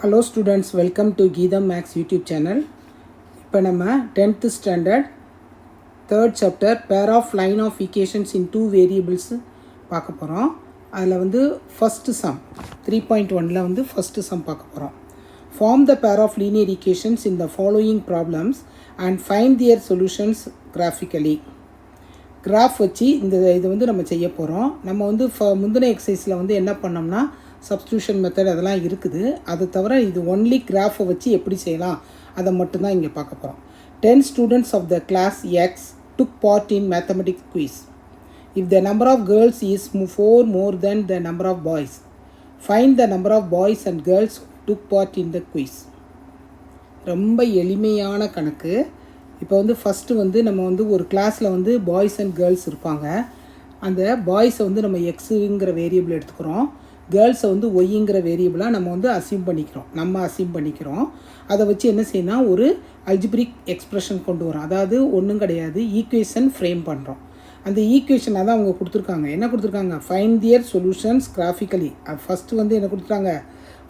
Hello students, welcome to Geetham Maths YouTube channel. இப்போ நம்ம 10th standard 3rd chapter pair of line of equations in two variables பார்க்க போகிறோம். அதில் வந்து first sum 3.1ல வந்து first sum பார்க்க போகிறோம். Form the pair of linear equations in the following problems and find their solutions graphically. Graph வச்சு இது வந்து நம்ம செய்ய போகிறோம். நம்ம வந்து முந்தின எக்ஸசைஸில் வந்து என்ன பண்ணோம்னா சப்ஸ்டியூஷன் மெத்தட் அதெல்லாம் இருக்குது. அது தவிர இது ஒன்லி கிராஃபை வச்சு எப்படி செய்யலாம் அதை மட்டும்தான் இங்கே பார்க்க போகிறோம். 10 students of the class X took part in mathematics quiz. If the number of girls is 4 more than the number of boys, find the number of boys and girls who took part in the quiz. ரொம்ப எளிமையான கணக்கு. இப்போ வந்து first வந்து நம்ம வந்து ஒரு கிளாஸில் வந்து பாய்ஸ் அண்ட் கேர்ள்ஸ் இருப்பாங்க. அந்த பாய்ஸை வந்து நம்ம எக்ஸுங்கிற வேரியபிள் எடுத்துக்கிறோம், கேர்ள்ஸை வந்து ஒய்ங்கிற வேரியபிளாக நம்ம வந்து அசியூம் பண்ணிக்கிறோம். அதை வச்சு என்ன செய்யணும், ஒரு அல்ஜிப்ரிக் எக்ஸ்ப்ரெஷன் கொண்டு வரோம். அதாவது ஒன்றும் கிடையாது, ஈக்குவேஷன் ஃப்ரேம் பண்ணுறோம். அந்த ஈக்குவேஷனை தான் அவங்க கொடுத்துருக்காங்க. என்ன கொடுத்துருக்காங்க, find their solutions graphically. First வந்து என்ன கொடுத்துருக்காங்க,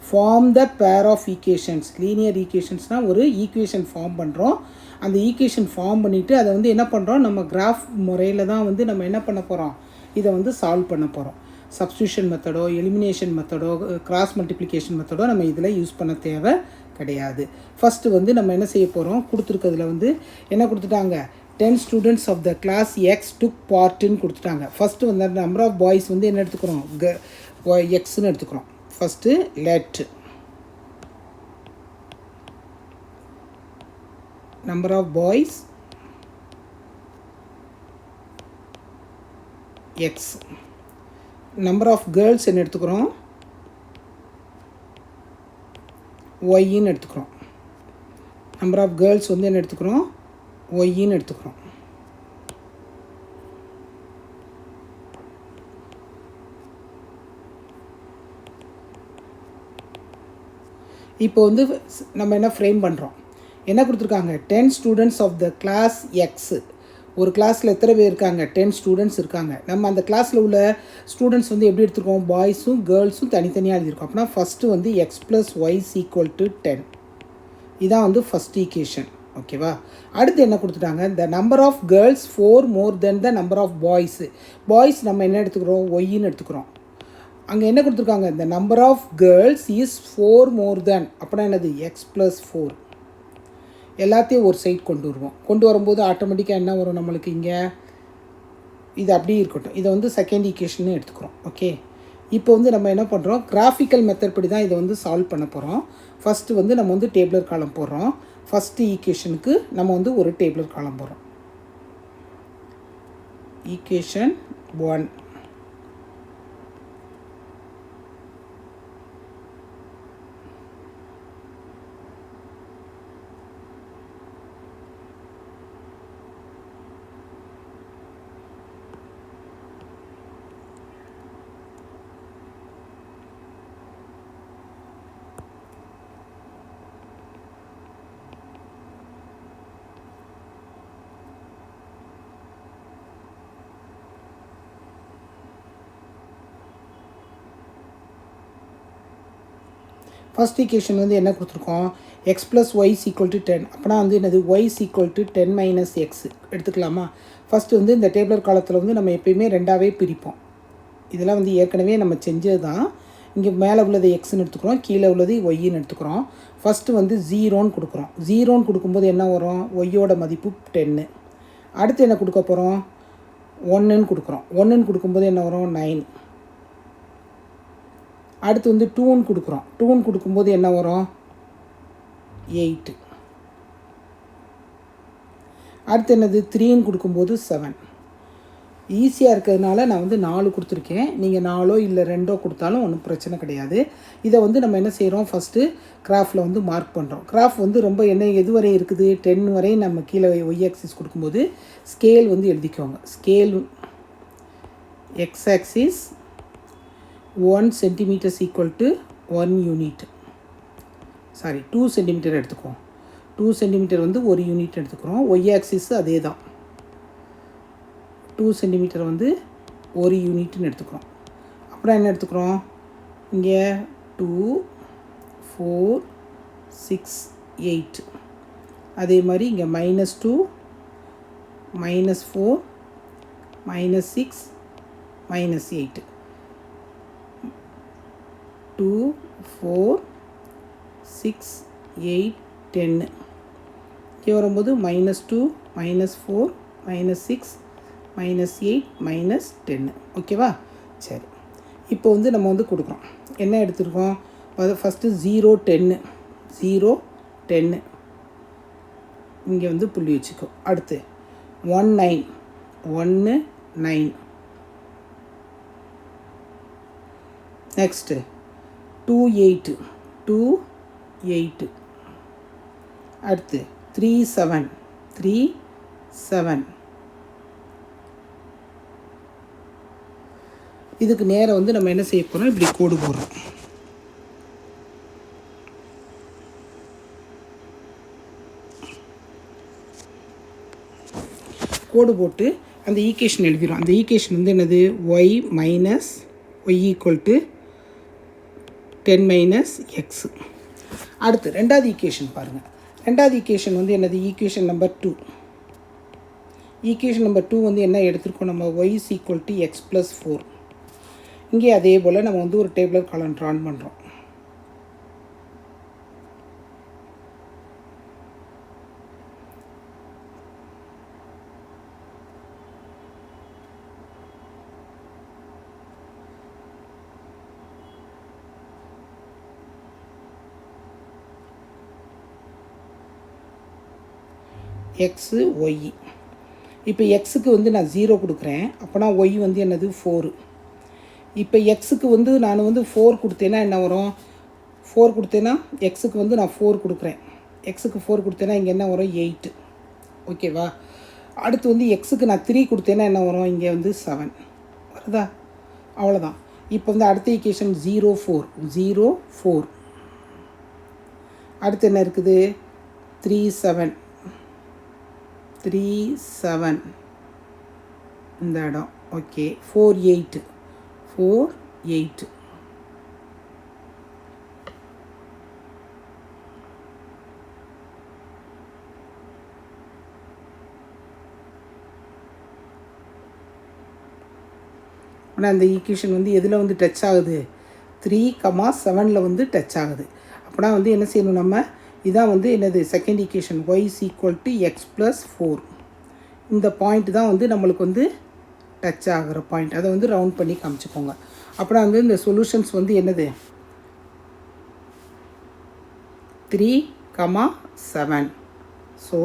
form the pair of equations. Linear ஈக்குவேஷன்ஸ்னால் ஒரு ஈக்குவேஷன் ஃபார்ம் பண்ணுறோம். அந்த ஈக்குவேஷன் ஃபார்ம் பண்ணிவிட்டு அதை வந்து என்ன பண்ணுறோம், நம்ம கிராஃப் முறையில் தான் வந்து நம்ம என்ன பண்ண போகிறோம், இதை வந்து சால்வ் பண்ண போகிறோம். சப்ஸ்டியூஷன் மெத்தடோ எலிமினேஷன் மெத்தடோ கிராஸ் மல்டிப்ளிகேஷன் மெத்தடோ நம்ம இதில் யூஸ் பண்ண தேவை கிடையாது. ஃபஸ்ட்டு வந்து நம்ம என்ன செய்ய போகிறோம், கொடுத்துருக்கிறதுல வந்து என்ன கொடுத்துட்டாங்க, 10 students of the class X took part in கொடுத்துட்டாங்க. ஃபஸ்ட்டு வந்து நம்பர் ஆஃப் பாய்ஸ் வந்து என்ன எடுத்துக்கிறோம், எக்ஸ்ன்னு எடுத்துக்கிறோம். First let number of boys x, number of girls என்ன எடுத்துக்கிறோம், y ன்னு எடுத்துக்கிறோம். number of girls வந்து என்ன எடுத்துக்கிறோம், y ன்னு எடுத்துக்கிறோம். இப்போ வந்து நம்ம என்ன ஃப்ரேம் பண்ணுறோம், என்ன கொடுத்துருக்காங்க, 10 students of the class X. ஒரு கிளாஸில் எத்தனை பேர் இருக்காங்க, 10 students இருக்காங்க. நம்ம அந்த கிளாஸில் உள்ள ஸ்டூடெண்ட்ஸ் வந்து எப்படி எடுத்துருக்கோம், பாய்ஸும் கேர்ள்ஸும் தனித்தனியாக எழுதியிருக்கோம். அப்படின்னா ஃபஸ்ட்டு வந்து x + y = 10. இதான் வந்து ஃபஸ்ட் ஈக்குவேஷன். ஓகேவா. அடுத்து என்ன கொடுத்துட்டாங்க, the number of girls 4 more than the number of boys. Boys நம்ம என்ன எடுத்துக்கிறோம், ஒய்ன்னு எடுத்துக்கிறோம். அங்கே என்ன கொடுத்துருக்காங்க, the number of girls is 4 more than, அப்படின்னா என்னது, x + 4. எல்லாத்தையும் ஒரு சைட் கொண்டு வரும்போது ஆட்டோமேட்டிக்காக என்ன வரும் நம்மளுக்கு, இங்கே இது அப்படியே இருக்கட்டும். இதை வந்து செகண்ட் ஈக்குவேஷன் எடுத்துக்கிறோம். ஓகே. இப்போ வந்து நம்ம என்ன பண்ணுறோம், கிராஃபிக்கல் மெத்தட் படி தான் இதை வந்து சால்வ் பண்ண போகிறோம். ஃபஸ்ட்டு வந்து நம்ம வந்து டேபிளர் காலம் போடுறோம். ஃபஸ்ட்டு ஈக்குவேஷனுக்கு நம்ம வந்து ஒரு டேபிளர் காலம் போடுறோம். ஈக்குவேஷன் 1, ஃபஸ்ட் ஈக்குவேஷன் வந்து என்ன கொடுத்துருக்கோம், x + y = 10. அப்படின்னா வந்து என்னது, y = 10 - x எடுத்துக்கலாமா. ஃபஸ்ட்டு வந்து இந்த டேபிளர் காலத்தில் வந்து நம்ம எப்பயுமே ரெண்டாவே பிரிப்போம். இதெல்லாம் வந்து ஏற்கனவே நம்ம செஞ்சது தான். இங்கே மேலே உள்ளது எக்ஸ்ன்னு எடுத்துக்கிறோம், கீழே உள்ளது ஒய்ன்னு எடுத்துக்கிறோம். ஃபஸ்ட்டு வந்து 0ன்னு கொடுக்குறோம். 0ன்னு கொடுக்கும்போது என்ன வரும், ஒய்யோட மதிப்பு 10. அடுத்து என்ன கொடுக்க போகிறோம், 1ன்னு கொடுக்குறோம். 1ன்னு கொடுக்கும்போது என்ன வரும், 9. அடுத்து வந்து 2ன்னு கொடுக்குறோம். 2ன்னு கொடுக்கும்போது என்ன வரும், 8. அடுத்து என்னது, 3ன்னு கொடுக்கும்போது 7. ஈஸியாக இருக்கிறதுனால நான் வந்து 4 கொடுத்துருக்கேன். நீங்கள் 4 இல்லை 2 கொடுத்தாலும் ஒன்றும் பிரச்சனை கிடையாது. இதை வந்து நம்ம என்ன செய்கிறோம், ஃபஸ்ட்டு கிராஃபில் வந்து மார்க் பண்ணுறோம். கிராஃப் வந்து ரொம்ப எது வரை இருக்குது, 10 வரை நம்ம கீழே ஒய் ஆக்சிஸ் கொடுக்கும்போது ஸ்கேல் வந்து எழுதிக்கோங்க. Scale X axis 1 centimeter = 1 unit. 2 centimeter எடுத்துக்குவோம். 2 centimeter வந்து 1 யூனிட் எடுத்துக்கிறோம். ஒய் ஆக்சிஸ் அதே தான், 2 centimeter வந்து 1 யூனிட்னு எடுத்துக்கிறோம். அப்புறம் என்ன எடுத்துக்கிறோம், இங்கே 2 4 6 8. அதே மாதிரி இங்கே -2 -4 -6 -8. 2 4 6 8 10. இங்கே வரும்போது -2 -4 -6 -8 -10. ஓகேவா? சரி, இப்போ வந்து நம்ம வந்து கொடுக்குறோம். என்ன எடுத்துருக்கோம்? ஃபஸ்ட்டு 0 10 0 10 இங்கே வந்து புள்ளி வச்சுக்கோ. அடுத்து 1 9 1 9. நெக்ஸ்ட்டு 2 8 2 8. அடுத்து 3 7 3 7. இதுக்கு நேரம் வந்து நம்ம என்ன செய்ய போகிறோம்? இப்படி கோடு போடுறோம். கோடு போட்டு அந்த ஈக்குவேஷன் எழுதிடும். அந்த ஈக்குவேஷன் வந்து என்னது? y minus y equal to 10 - x. அடுத்து ரெண்டாவது ஈக்குவேஷன் பாருங்கள். ரெண்டாவது ஈக்குவேஷன் வந்து என்னது? Equation number 2. ஈக்குவேஷன் நம்பர் 2 வந்து என்ன எடுத்துருக்கோம் நம்ம? y is equal to x plus 4. இங்கே அதே போல் நம்ம வந்து ஒரு டேபிளர் காலம் ட்ரான் பண்ணுறோம். X y. இப்போ எக்ஸுக்கு வந்து நான் 0 கொடுக்குறேன். அப்போனா ஒய் வந்து என்னது? 4. இப்போ எக்ஸுக்கு வந்து நான் வந்து 4 கொடுத்தேன்னா என்ன வரும்? 4 கொடுத்தேன்னா எக்ஸுக்கு வந்து நான் 4 கொடுக்குறேன். எக்ஸுக்கு 4 கொடுத்தேன்னா இங்கே என்ன வரும்? 8. ஓகேவா? அடுத்து வந்து எக்ஸுக்கு நான் 3 கொடுத்தேன்னா என்ன வரும்? இங்கே வந்து 7 வருதா? அவ்வளோதான். இப்போ வந்து அடுத்த ஈக்குவேஷன் 0 4 0 4. அடுத்து என்ன இருக்குது? 3 7 3 7 இந்த இடம். ஓகே. 4 8 4 8. ஆனால் அந்த ஈக்குவேஷன் வந்து எதில் வந்து டச் ஆகுது? 3, 7 வந்து டச் ஆகுது. அப்படின்னா வந்து என்ன செய்யணும் நம்ம? இதான் வந்து என்னது? Second equation y is equal to x plus 4. இந்த பாயிண்ட் தான் வந்து நம்மளுக்கு வந்து டச் ஆகிற பாயிண்ட். அதை வந்து ரவுண்ட் பண்ணி காமிச்சுக்கோங்க. அப்புறம் வந்து இந்த சொல்யூஷன்ஸ் வந்து என்னது? 3, 7. So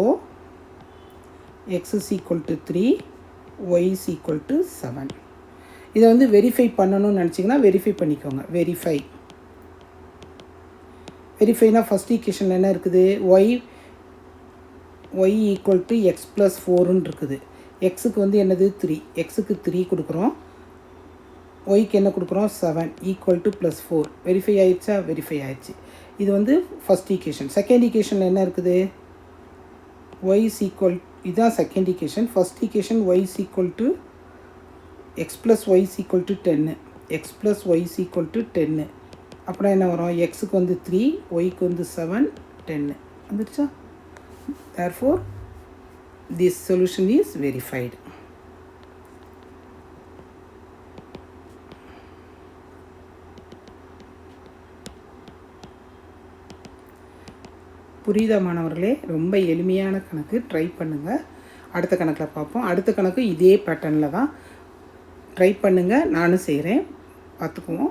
x is equal to 3, y is equal to 7. இதை வந்து வெரிஃபை பண்ணணும்னு நினச்சிங்கன்னா வெரிஃபை பண்ணிக்கோங்க. வெரிஃபைனா ஃபஸ்ட் ஈக்குவேஷனில் என்ன இருக்குது? y equal to x plus 4ன்னு இருக்குது. எக்ஸுக்கு வந்து என்னது? 3. எக்ஸுக்கு 3 கொடுக்குறோம். ஒய்க்கு என்ன கொடுக்குறோம்? 7 ஈக்குவல் டு ப்ளஸ் 4. வெரிஃபை ஆயிடுச்சா? வெரிஃபை ஆயிடுச்சு. இது வந்து ஃபஸ்ட் ஈக்குவேஷன். செகண்ட் ஈக்குவேஷனில் என்ன இருக்குது? y is equal, இதுதான் second equation. First equation y is equal to x plus y is equal to 10. X plus y is equal to 10. அப்புறம் என்ன வரும்? எக்ஸுக்கு வந்து 3, ஒய்க்கு வந்து 7 10 வந்துடுச்சா? therefore this solution is verified. புரியுதா மாணவர்களே? ரொம்ப எளிமையான கணக்கு. ட்ரை பண்ணுங்கள். அடுத்த கணக்கில் பார்ப்போம். அடுத்த கணக்கு இதே பேட்டர்னில் தான். ட்ரை பண்ணுங்கள். நானும் செய்கிறேன். பார்த்துக்குவோம்.